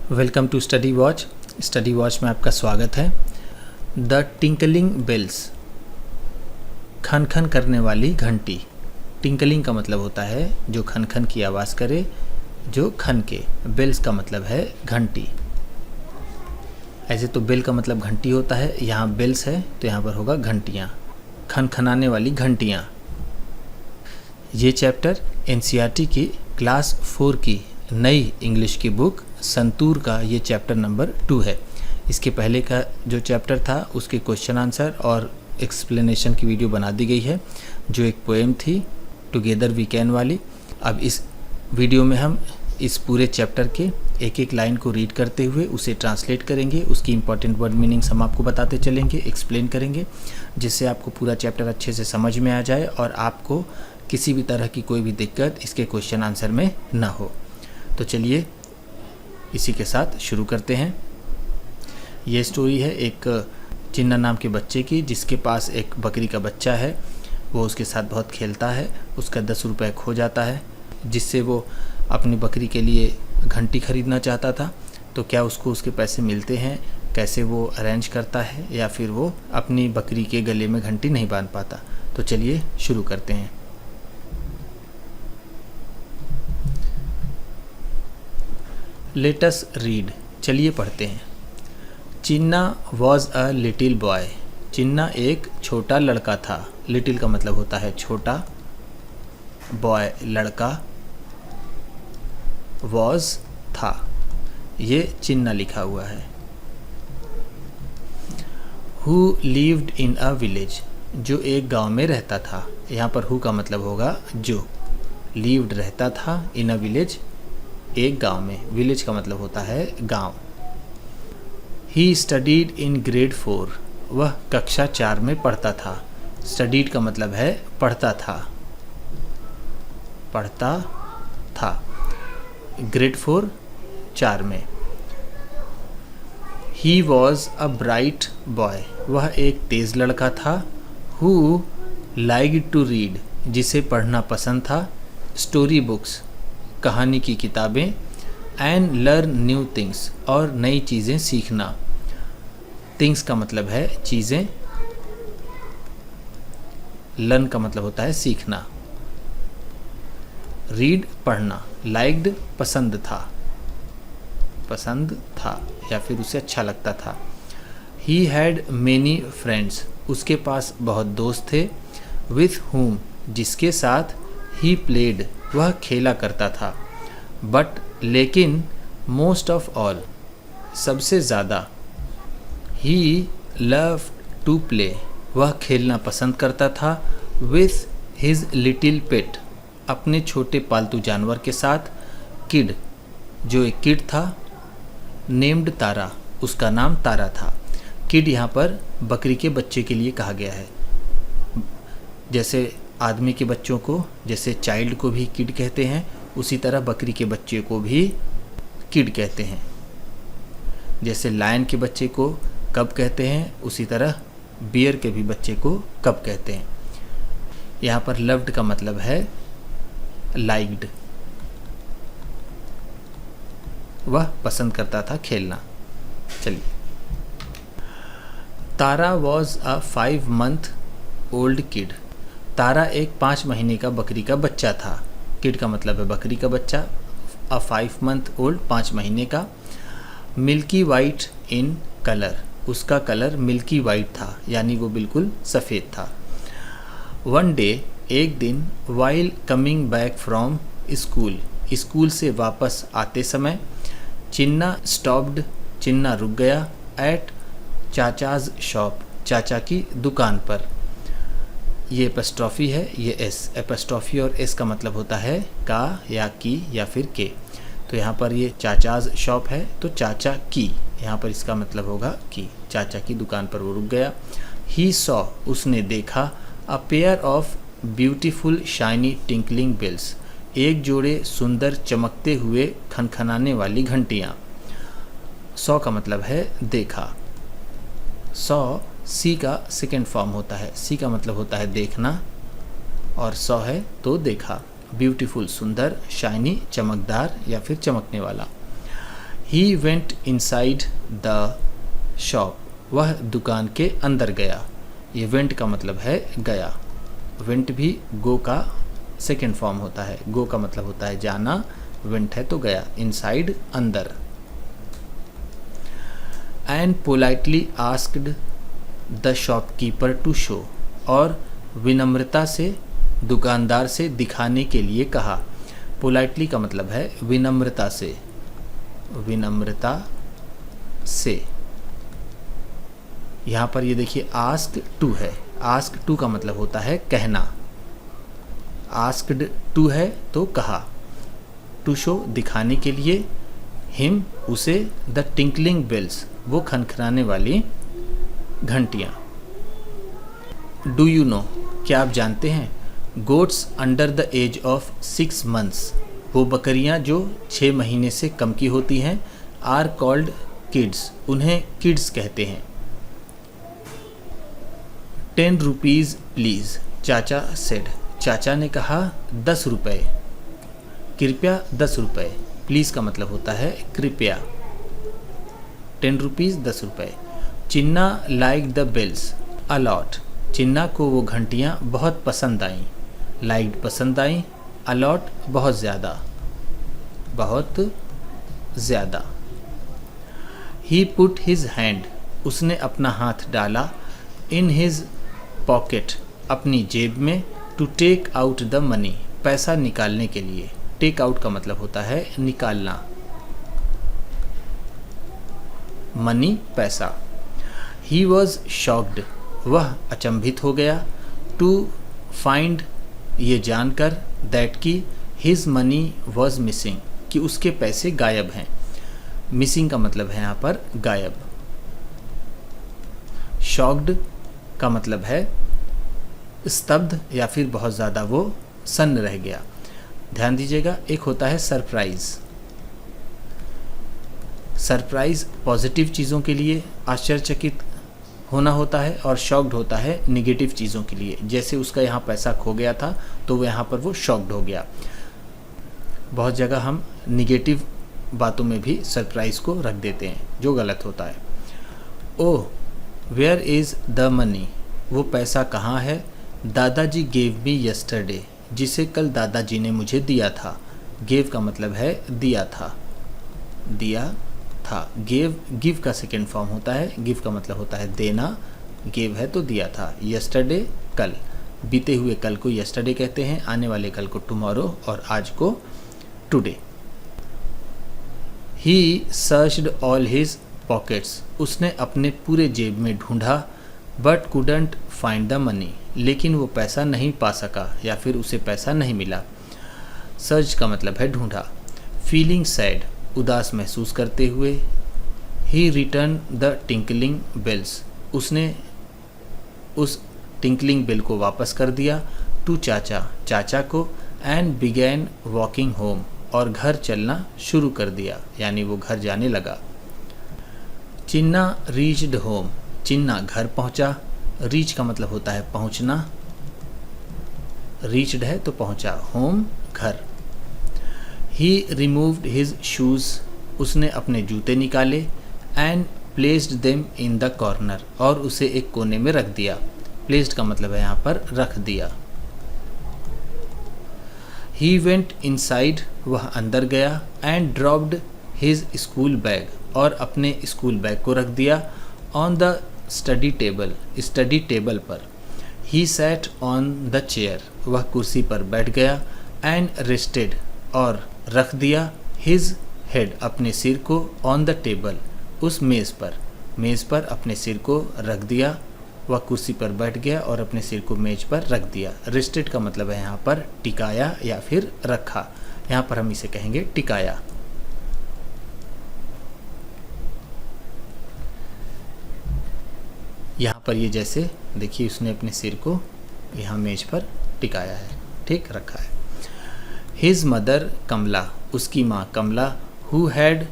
Welcome to study watch. Study watch में आपका स्वागत है। द टिंकलिंग बेल्स, खन खन करने वाली घंटी। टिंकलिंग का मतलब होता है जो खन खन की आवाज़ करे, जो खन के। बेल्स का मतलब है घंटी। ऐसे तो बेल का मतलब घंटी होता है, यहाँ बेल्स है तो यहाँ पर होगा घंटियाँ, खन खनाने वाली घंटियाँ। ये चैप्टर एनसीईआरटी की क्लास 4 की नई इंग्लिश की बुक संतूर का ये चैप्टर नंबर 2 है। इसके पहले का जो चैप्टर था उसके क्वेश्चन आंसर और एक्सप्लेनेशन की वीडियो बना दी गई है, जो एक पोएम थी टुगेदर वी कैन वाली। अब इस वीडियो में हम इस पूरे चैप्टर के एक एक लाइन को रीड करते हुए उसे ट्रांसलेट करेंगे, उसकी इंपॉर्टेंट वर्ड मीनिंग्स हम आपको बताते चलेंगे, एक्सप्लेन करेंगे, जिससे आपको पूरा चैप्टर अच्छे से समझ में आ जाए और आपको किसी भी तरह की कोई भी दिक्कत इसके क्वेश्चन आंसर में ना हो। तो चलिए इसी के साथ शुरू करते हैं। ये स्टोरी है एक चिन्ना नाम के बच्चे की, जिसके पास एक बकरी का बच्चा है। वो उसके साथ बहुत खेलता है। उसका 10 रुपये खो जाता है, जिससे वो अपनी बकरी के लिए घंटी खरीदना चाहता था। तो क्या उसको उसके पैसे मिलते हैं, कैसे वो अरेंज करता है, या फिर वो अपनी बकरी के गले में घंटी नहीं बांध पाता। तो चलिए शुरू करते हैं। लेट अस रीड, चलिए पढ़ते हैं। चिन्ना वॉज अ लिटिल बॉय, चिन्ना एक छोटा लड़का था। लिटिल का मतलब होता है छोटा, बॉय लड़का, वॉज था, ये चिन्ना लिखा हुआ है। Who lived in a village, जो एक गांव में रहता था। यहाँ पर हु का मतलब होगा जो, लिव्ड रहता था, इन अ विलेज एक गांव में, विलेज का मतलब होता है गांव। ही स्टडीड इन ग्रेड 4, वह कक्षा 4 में पढ़ता था। स्टडीड का मतलब है पढ़ता था, पढ़ता था। ग्रेड 4 4 में। He was a bright boy, वह एक तेज लड़का था। हु लाइक्ड टू रीड, जिसे पढ़ना पसंद था। स्टोरी बुक्स, कहानी की किताबें। एंड लर्न न्यू थिंग्स, और नई चीज़ें सीखना। थिंग्स का मतलब है चीज़ें, लर्न का मतलब होता है सीखना। रीड पढ़ना, लाइक्ड पसंद था, पसंद था या फिर उसे अच्छा लगता था। ही हैड मेनी फ्रेंड्स, उसके पास बहुत दोस्त थे। विथ whom, जिसके साथ। ही प्लेड, वह खेला करता था। बट लेकिन, मोस्ट ऑफ ऑल, सबसे ज़्यादा। ही लव टू प्ले, वह खेलना पसंद करता था। विथ हिज लिटिल पेट, अपने छोटे पालतू जानवर के साथ। किड, जो एक किड था। नेम्ड तारा, उसका नाम तारा था। किड यहाँ पर बकरी के बच्चे के लिए कहा गया है। जैसे आदमी के बच्चों को, जैसे चाइल्ड को भी किड कहते हैं, उसी तरह बकरी के बच्चे को भी किड कहते हैं। जैसे लायन के बच्चे को कब कहते हैं, उसी तरह बियर के भी बच्चे को कब कहते हैं। यहाँ पर लव्ड का मतलब है लाइक्ड, वह पसंद करता था खेलना। चलिए। Tara was a 5 month old kid, Tara एक 5 महीने का बकरी का बच्चा था। किड का मतलब है बकरी का बच्चा। अ 5 month ओल्ड, 5 महीने का। मिल्की वाइट इन कलर, उसका कलर मिल्की वाइट था, यानी वो बिल्कुल सफ़ेद था। वन डे, एक दिन। While coming back from school, school से वापस आते समय। चिन्ना स्टॉप्ड, चिन्ना रुक गया। एट चाचाज शॉप, चाचा की दुकान पर। ये एपस्ट्रॉफी है, ये एस। एपस्ट्रॉफी और एस का मतलब होता है का या की या फिर के। तो यहाँ पर ये चाचाज शॉप है तो चाचा की, यहाँ पर इसका मतलब होगा की। चाचा की दुकान पर वो रुक गया। ही सॉ, उसने देखा। A pair of beautiful shiny tinkling bells, एक जोड़े सुंदर चमकते हुए खनखनाने वाली घंटियाँ। सॉ का मतलब है देखा। सॉ सी का सेकेंड फॉर्म होता है। सी का मतलब होता है देखना, और सॉ है तो देखा। ब्यूटीफुल सुंदर, शाइनी चमकदार या फिर चमकने वाला। He went inside the shop, वह दुकान के अंदर गया। ये वेंट का मतलब है गया। वेंट भी गो का सेकेंड फॉर्म होता है। गो का मतलब होता है जाना, वेंट है तो गया। इनसाइड अंदर। And politely asked the shopkeeper to show, और विनम्रता से दुकानदार से दिखाने के लिए कहा। पोलाइटली का मतलब है विनम्रता से, विनम्रता से। यहाँ पर ये देखिए आस्क टू है। आस्क टू का मतलब होता है कहना। आस्क्ड टू है तो कहा। टू शो दिखाने के लिए, हिम उसे, द टिंकलिंग बेल्स वो खनखनाने वाली घंटियाँ। डू यू नो क्या आप जानते हैं, goats under the age of 6 months वो बकरियां जो 6 महीने से कम की होती हैं, आर कॉल्ड किड्स उन्हें किड्स कहते हैं। 10 rupees प्लीज़, चाचा सेड चाचा ने कहा 10 रुपये। कृपया 10 रुपये। प्लीज़ का मतलब होता है कृपया। 10 rupees 10 रुपये। चिन्ना लाइक द बेल्स अलॉट, चिन्ना को वो घंटियाँ बहुत पसंद आईं। लाइक्ड पसंद आईं, अलॉट बहुत ज़्यादा, बहुत ज़्यादा। ही पुट हिज हैंड उसने अपना हाथ डाला, इन हिज पॉकेट अपनी जेब में, to take out the money पैसा निकालने के लिए। टेक आउट का मतलब होता है निकालना, मनी पैसा। ही वॉज शॉक्ड वह अचंभित हो गया, टू फाइंड ये जानकर, दैट कि हिज मनी वॉज मिसिंग कि उसके पैसे गायब हैं। मिसिंग का मतलब है यहाँ पर गायब। शॉक्ड का मतलब है स्तब्ध या फिर बहुत ज़्यादा वो सन्न रह गया। ध्यान दीजिएगा, एक होता है सरप्राइज़। सरप्राइज़ पॉजिटिव चीज़ों के लिए आश्चर्यचकित होना होता है, और शॉक्ड होता है नेगेटिव चीज़ों के लिए। जैसे उसका यहाँ पैसा खो गया था तो वो यहाँ पर वो शॉक्ड हो गया। बहुत जगह हम निगेटिव बातों में भी सरप्राइज़ को रख देते हैं जो गलत होता है। ओह वेयर इज़ द मनी वो पैसा कहाँ है, दादाजी गेव मी यस्टरडे जिसे कल दादाजी ने मुझे दिया था। गेव का मतलब है दिया था, दिया था। गेव गिव का सेकेंड फॉर्म होता है। गिव का मतलब होता है देना, गेव है तो दिया था। यस्टरडे कल, बीते हुए कल को यस्टरडे कहते हैं, आने वाले कल को टुमारो और आज को टुडे। ही सर्च्ड ऑल हिज पॉकेट्स उसने अपने पूरे जेब में ढूंढा, but couldn't find the money लेकिन वो पैसा नहीं पा सका या फिर उसे पैसा नहीं मिला। सर्च का मतलब है ढूंढा। फीलिंग सैड उदास महसूस करते हुए, ही रिटर्न द टिंकलिंग बेल्स उसने उस टिंकलिंग बेल को वापस कर दिया, टू चाचा चाचा को, एंड बिगैन वॉकिंग होम और घर चलना शुरू कर दिया, यानी वो घर जाने लगा। चिन्ना रीच्ड होम चिन्ना घर पहुंचा। रीच का मतलब होता है पहुंचना, रीच्ड है तो पहुंचा, होम घर। ही रिमूव्ड हिज शूज़ उसने अपने जूते निकाले, and placed them in the corner और उसे एक कोने में रख दिया। प्लेस्ड का मतलब है यहाँ पर रख दिया। ही वेंट इनसाइड वह अंदर गया, and dropped his school bag और अपने स्कूल बैग को रख दिया, ऑन द स्टडी टेबल पर। He sat on the chair वह कुर्सी पर बैठ गया, एंड रेस्टेड और रख दिया, हिज हेड अपने सिर को, ऑन द टेबल उस मेज़ पर अपने सिर को रख दिया। वह कुर्सी पर बैठ गया और अपने सिर को मेज पर रख दिया। रेस्टेड का मतलब है यहाँ पर टिकाया या फिर रखा। यहाँ पर हम इसे कहेंगे टिकाया। यहाँ पर ये जैसे देखिए उसने अपने सिर को यहाँ मेज पर टिकाया है, ठीक रखा है। हिज मदर कमला उसकी माँ Kamala, who had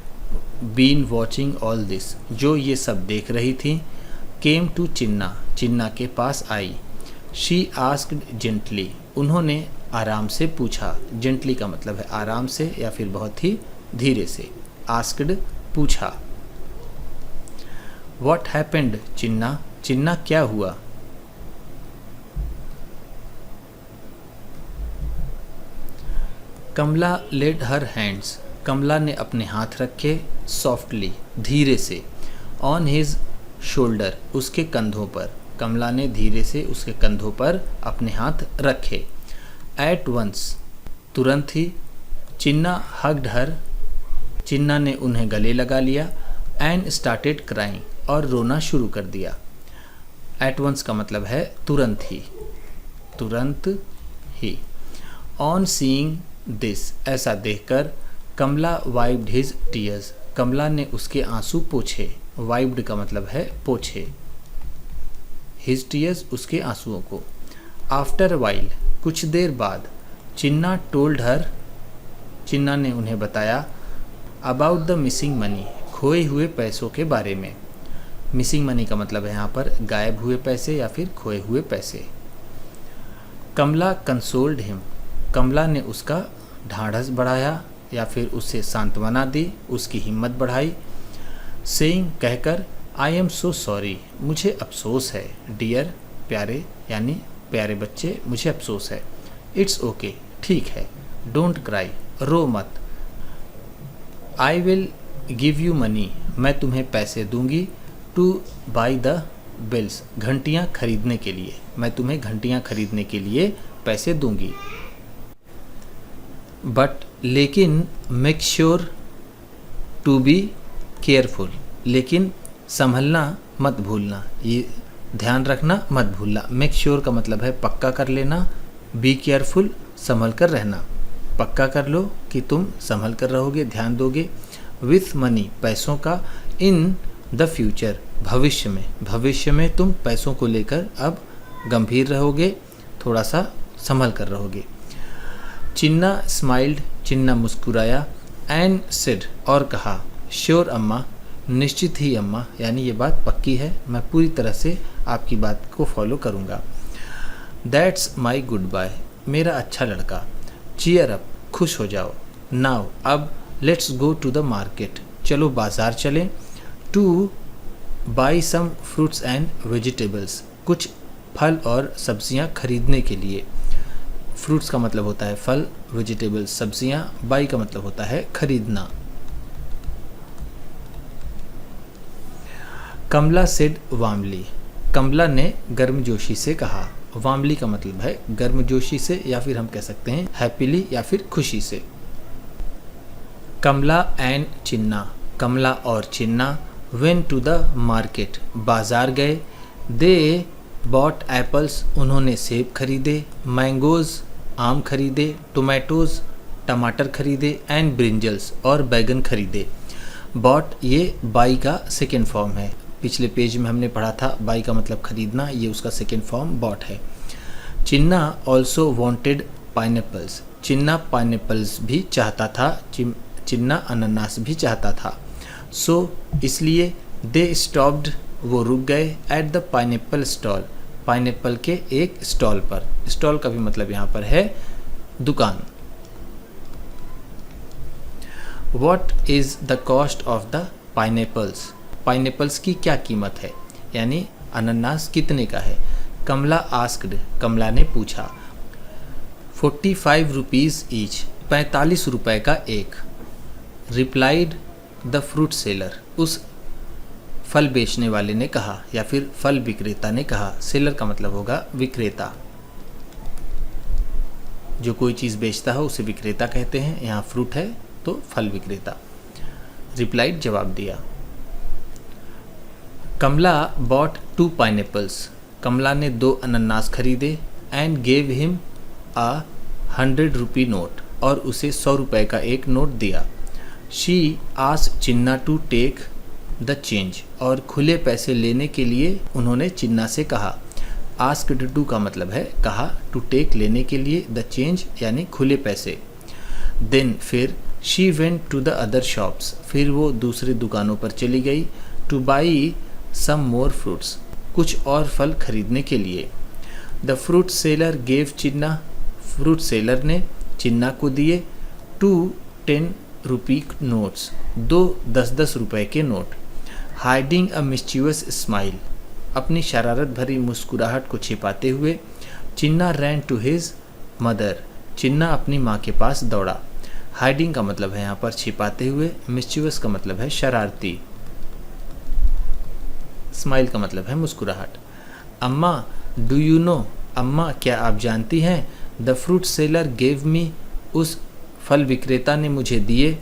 been watching all this जो ये सब देख रही थी, केम टू चिन्ना के पास आई। शी आस्क्ड जेंटली उन्होंने आराम से पूछा। जेंटली का मतलब है आराम से या फिर बहुत ही धीरे से। आस्क्ड पूछा। What happened चिन्ना, चिन्ना क्या हुआ। कमला laid her hands, कमला ने अपने हाथ रखे सॉफ्टली, धीरे से, ऑन हिज शोल्डर, उसके कंधों पर। कमला ने धीरे से उसके कंधों पर अपने हाथ रखे। एट वंस, तुरंत ही। चिन्ना हग्ड हर, चिन्ना ने उन्हें गले लगा लिया। एंड स्टार्टेड क्राइंग, और रोना शुरू कर दिया। एट वंस का मतलब है तुरंत ही, तुरंत ही। ऑन सीइंग दिस, ऐसा देखकर, कमला वाइप्ड हिज टीयर्स, कमला ने उसके आंसू पोंछे। वाइप्ड का मतलब है पोंछे। हिज टीयर्स, उसके आंसुओं को। आफ्टर वाइल, कुछ देर बाद। चिन्ना टोल्ड हर, चिन्ना ने उन्हें बताया। अबाउट द मिसिंग मनी, खोए हुए पैसों के बारे में। मिसिंग मनी का मतलब है यहाँ पर गायब हुए पैसे या फिर खोए हुए पैसे। कमला कंसोल्ड हिम, कमला ने उसका ढाढ़स बढ़ाया या फिर उससे सांत्वना दी, उसकी हिम्मत बढ़ाई। सेइंग, कहकर, आई एम सो सॉरी, मुझे अफसोस है। डियर, प्यारे यानी प्यारे बच्चे, मुझे अफसोस है। इट्स ओके, ठीक है। डोंट क्राई, रो मत। I will give you money, मैं तुम्हें पैसे दूंगी। टू बाई द बेल्स, घंटियाँ खरीदने के लिए, मैं तुम्हें घंटियाँ खरीदने के लिए पैसे दूंगी। बट, लेकिन, make sure to be careful, लेकिन संभलना मत भूलना, ये ध्यान रखना मत भूलना। मेक श्योर का मतलब है पक्का कर लेना। बी केयरफुल, संभल कर रहना। पक्का कर लो कि तुम संभल कर रहोगे, ध्यान दोगे। विथ मनी, पैसों का। इन द फ्यूचर, भविष्य में, भविष्य में तुम पैसों को लेकर अब गंभीर रहोगे, थोड़ा सा संभल कर रहोगे। चिन्ना स्माइल्ड, चिन्ना मुस्कुराया। एंड सेड, और कहा। श्योर अम्मा, निश्चित ही अम्मा, यानी ये बात पक्की है, मैं पूरी तरह से आपकी बात को फॉलो करूँगा। दैट्स माई गुड बाय, मेरा अच्छा लड़का। चीयर अप, खुश हो जाओ। नाउ, अब। Let's go to the market, चलो बाज़ार चलें। To buy some fruits and vegetables, कुछ फल और सब्जियां खरीदने के लिए। फ्रूट्स का मतलब होता है फल, वेजिटेबल्स सब्जियां, बाई का मतलब होता है खरीदना। कमला सेड वार्मली, कमला ने गर्मजोशी से कहा। वार्मली का मतलब है गर्मजोशी से, या फिर हम कह सकते हैं हैप्पीली या फिर खुशी से। कमला एंड चिन्ना, कमला और चिन्ना। वेन टू द मार्केट, बाजार गए। दे बॉट एप्पल्स, उन्होंने सेब खरीदे। मैंगोज़, आम खरीदे। टोमेटोज़, टमाटर खरीदे। एंड ब्रिंजल्स, और बैगन खरीदे। बॉट ये बाई का सेकेंड फॉर्म है, पिछले पेज में हमने पढ़ा था बाई का मतलब खरीदना, ये उसका सेकेंड फॉर्म बॉट है। चिन्ना ऑल्सो वांटेड पाइनएप्पल्स, चिन्ना पाइनएप्पल्स भी चाहता था, चिन्ना अनानास भी चाहता था। सो इसलिए दे स्टॉप्ड, वो रुक गए। At the pineapple stall, pineapple के एक स्टॉल पर। स्टॉल का भी मतलब यहाँ पर है दुकान। What is the cost of the pineapples, pineapples की क्या कीमत है, यानी अनानास कितने का है। कमला आस्क्ड, कमला ने पूछा। 45 रुपीज़ ईच, 45 रुपए का एक। रिप्लाइड द फ्रूट सेलर, उस फल बेचने वाले ने कहा, या फिर फल विक्रेता ने कहा। सेलर का मतलब होगा विक्रेता, जो कोई चीज़ बेचता हो उसे विक्रेता कहते हैं। यहाँ फ्रूट है तो फल विक्रेता। रिप्लाइड, जवाब दिया। कमला बॉट 2 पाइनएप्पल्स, कमला ने 2 अनानास खरीदे। And gave him a 100 rupee note, और उसे 100 रुपए का एक नोट दिया। She asked Chinna to take the change, और खुले पैसे लेने के लिए उन्होंने चिन्ना से कहा। आस्क्ड टू का मतलब है कहा, टू टेक लेने के लिए, द चेंज यानी खुले पैसे। देन फिर, she went to the other shops, फिर वो दूसरी दुकानों पर चली गई। To buy some more fruits, कुछ और फल खरीदने के लिए। The fruit seller gave Chinna, fruit seller ने चिन्ना को दिए। 10 रुपी नोट्स, 2 10-10 रुपए के नोट। हाइडिंग अ मिस्चीवस स्माइल, अपनी शरारत भरी मुस्कुराहट को छिपाते हुए। चिन्ना रैन टू हिज मदर, चिन्ना अपनी माँ के पास दौड़ा। हाइडिंग का मतलब है यहाँ पर छिपाते हुए, मिस्चीवस का मतलब है शरारती, स्माइल का मतलब है मुस्कुराहट। अम्मा डू यू नो, अम्मा क्या आप जानती हैं, the fruit seller gave me, उस फल विक्रेता ने मुझे दिए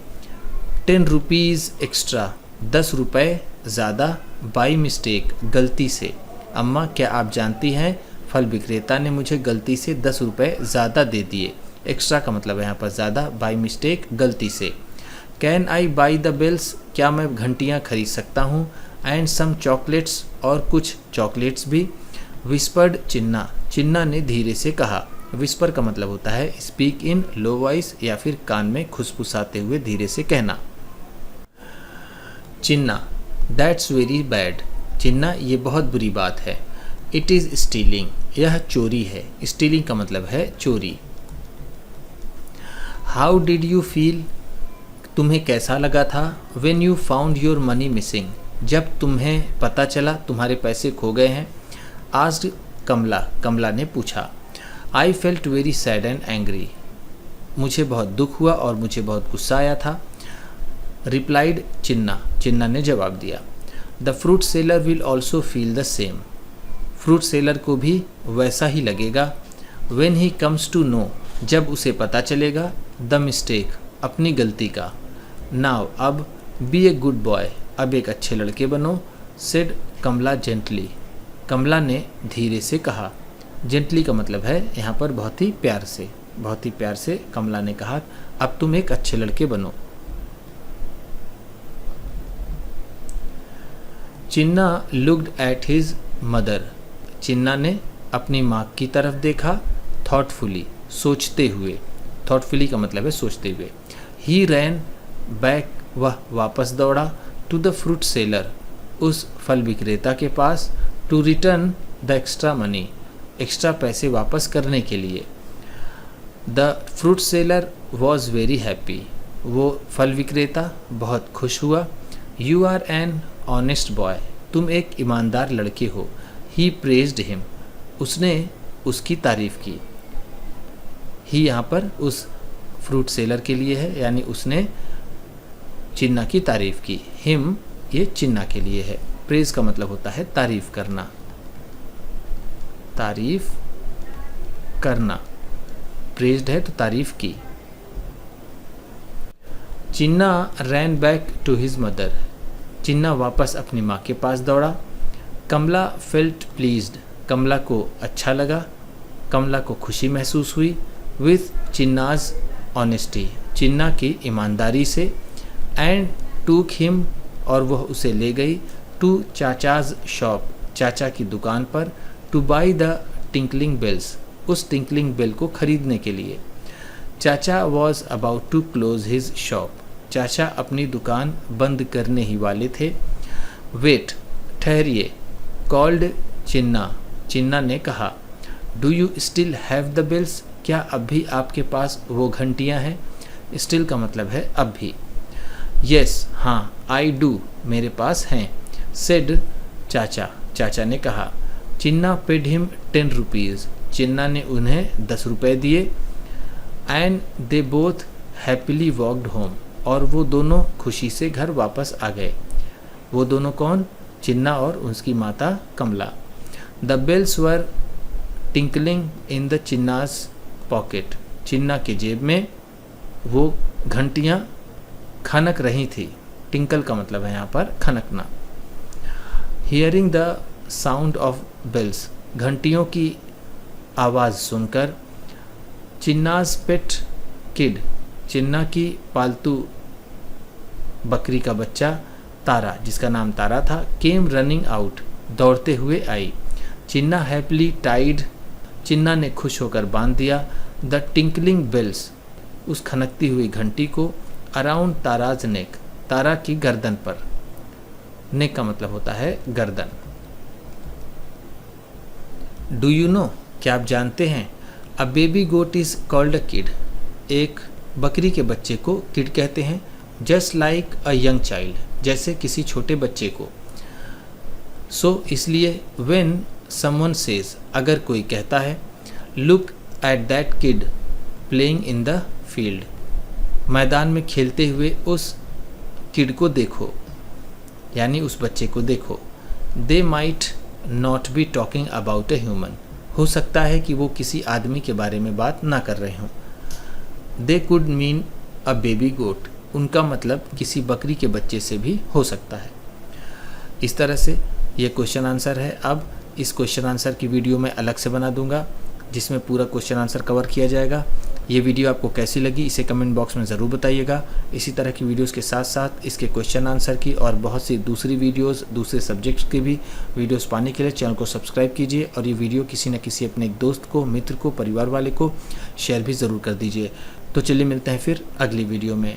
10 रुपीज़ एक्स्ट्रा, 10 रुपए ज़्यादा, बाई मिस्टेक, गलती से। अम्मा क्या आप जानती हैं, फल विक्रेता ने मुझे गलती से 10 रुपए ज़्यादा दे दिए। एक्स्ट्रा का मतलब है यहाँ पर ज़्यादा, बाई मिस्टेक गलती से। Can I buy the bells, क्या मैं घंटियाँ खरीद सकता हूँ, एंड सम चॉकलेट्स, और कुछ चॉकलेट्स भी। विस्पर्ड चिन्ना, चिन्ना ने धीरे से कहा। विस्पर का मतलब होता है स्पीक इन लो वॉइस या फिर कान में खुसफुसाते हुए धीरे से कहना। चिन्ना दैट्स वेरी बैड, चिन्ना ये बहुत बुरी बात है। इट इज़ स्टीलिंग, यह चोरी है। स्टीलिंग का मतलब है चोरी। हाउ डिड यू फील, तुम्हें कैसा लगा था, when you found your money missing, जब तुम्हें पता चला तुम्हारे पैसे खो गए हैं। आस्क्ड कमला, कमला ने पूछा। I felt very sad and angry, मुझे बहुत दुख हुआ और मुझे बहुत गुस्सा आया था। रिप्लाइड चिन्ना, चिन्ना ने जवाब दिया। The fruit seller will also feel the same, fruit seller को भी वैसा ही लगेगा। When he comes to know, जब उसे पता चलेगा। द मिस्टेक, अपनी गलती का। नाउ, अब। बी ए गुड बॉय, अब एक अच्छे लड़के बनो। सेड कमला जेंटली, कमला ने धीरे से कहा। जेंटली का मतलब है यहाँ पर बहुत ही प्यार से, बहुत ही प्यार से कमला ने कहा अब तुम एक अच्छे लड़के बनो। चिन्ना लुक्ड एट हिज मदर, चिन्ना ने अपनी माँ की तरफ देखा। थॉटफुली, सोचते हुए, थॉटफुली का मतलब है सोचते हुए। ही रैन बैक, वह वापस दौड़ा। टू द फ्रूट सेलर, उस फल विक्रेता के पास। To return the extra money, extra पैसे वापस करने के लिए। The fruit seller was very happy, वो फल विक्रेता बहुत खुश हुआ। You are an honest boy, तुम एक ईमानदार लड़के हो। ही प्रेज्ड हिम, उसने उसकी तारीफ की। ही यहाँ पर उस फ्रूट सेलर के लिए है, यानी उसने चिन्ना की तारीफ की। हिम ये चिन्ना के लिए है। प्रेज का मतलब होता है तारीफ करना, तारीफ करना। प्रेज्ड है तो तारीफ की। चिन्ना रैन बैक टू हिज मदर, चिन्ना वापस अपनी माँ के पास दौड़ा। कमला फेल्ट प्लीज्ड, कमला को अच्छा लगा, कमला को खुशी महसूस हुई। विथ चिन्नाज ऑनेस्टी, चिन्ना की ईमानदारी से। एंड टूक हिम, और वह उसे ले गई। टू चाचाज शॉप, चाचा की दुकान पर। To buy the tinkling bells, उस टिंकलिंग बेल को खरीदने के लिए। Chacha was about to close his shop, चाचा अपनी दुकान बंद करने ही वाले थे। वेट, ठहरिए। कॉल्ड चिन्ना, चिन्ना ने कहा। Do you still have the bells, क्या अब भी आपके पास वो घंटियाँ हैं। स्टिल का मतलब है अब भी। यस, हाँ। आई डू, मेरे पास हैं। सेड चाचा, चाचा ने कहा। चिन्ना पेड हिम 10 रुपीज़, चिन्ना ने उन्हें 10 रुपये दिए। And they both happily walked home, और वो दोनों खुशी से घर वापस आ गए। वो दोनों कौन, चिन्ना और उसकी माता Kamala. The bells were tinkling in the Chinna's pocket, Chinna के जेब में वो घंटियाँ खनक रही थी। टिंकल का मतलब है यहाँ पर खनकना। Hearing the sound of bells, घंटियों की आवाज़ सुनकर। चिन्नाज पेट किड, चिन्ना की पालतू बकरी का बच्चा तारा, जिसका नाम तारा था। केम रनिंग आउट, दौड़ते हुए आई। चिन्ना हैप्पीली टाइड, चिन्ना ने खुश होकर बांध दिया। द टिंकलिंग बेल्स, उस खनकती हुई घंटी को। अराउंड ताराज नेक, तारा की गर्दन पर। नेक का मतलब होता है गर्दन। डू यू नो, क्या आप जानते हैं। A baby goat is called a kid, एक बकरी के बच्चे को किड कहते हैं। Just like a young child, जैसे किसी छोटे बच्चे को। सो इसलिए व्हेन समवन सेज, अगर कोई कहता है, look at that kid playing in the field, मैदान में खेलते हुए उस किड को देखो, यानी उस बच्चे को देखो। They might not be talking about a human, हो सकता है कि वो किसी आदमी के बारे में बात ना कर रहे हों। They could mean a baby goat, उनका मतलब किसी बकरी के बच्चे से भी हो सकता है। इस तरह से ये क्वेश्चन आंसर है। अब इस क्वेश्चन आंसर की वीडियो मैं अलग से बना दूंगा जिसमें पूरा क्वेश्चन आंसर कवर किया जाएगा। ये वीडियो आपको कैसी लगी इसे कमेंट बॉक्स में ज़रूर बताइएगा। इसी तरह की वीडियोस के साथ साथ इसके क्वेश्चन आंसर की और बहुत सी दूसरी वीडियोस, दूसरे सब्जेक्ट्स की भी वीडियोस पाने के लिए चैनल को सब्सक्राइब कीजिए और ये वीडियो किसी न किसी अपने एक दोस्त को, मित्र को, परिवार वाले को शेयर भी ज़रूर कर दीजिए। तो चलिए मिलते हैं फिर अगली वीडियो में।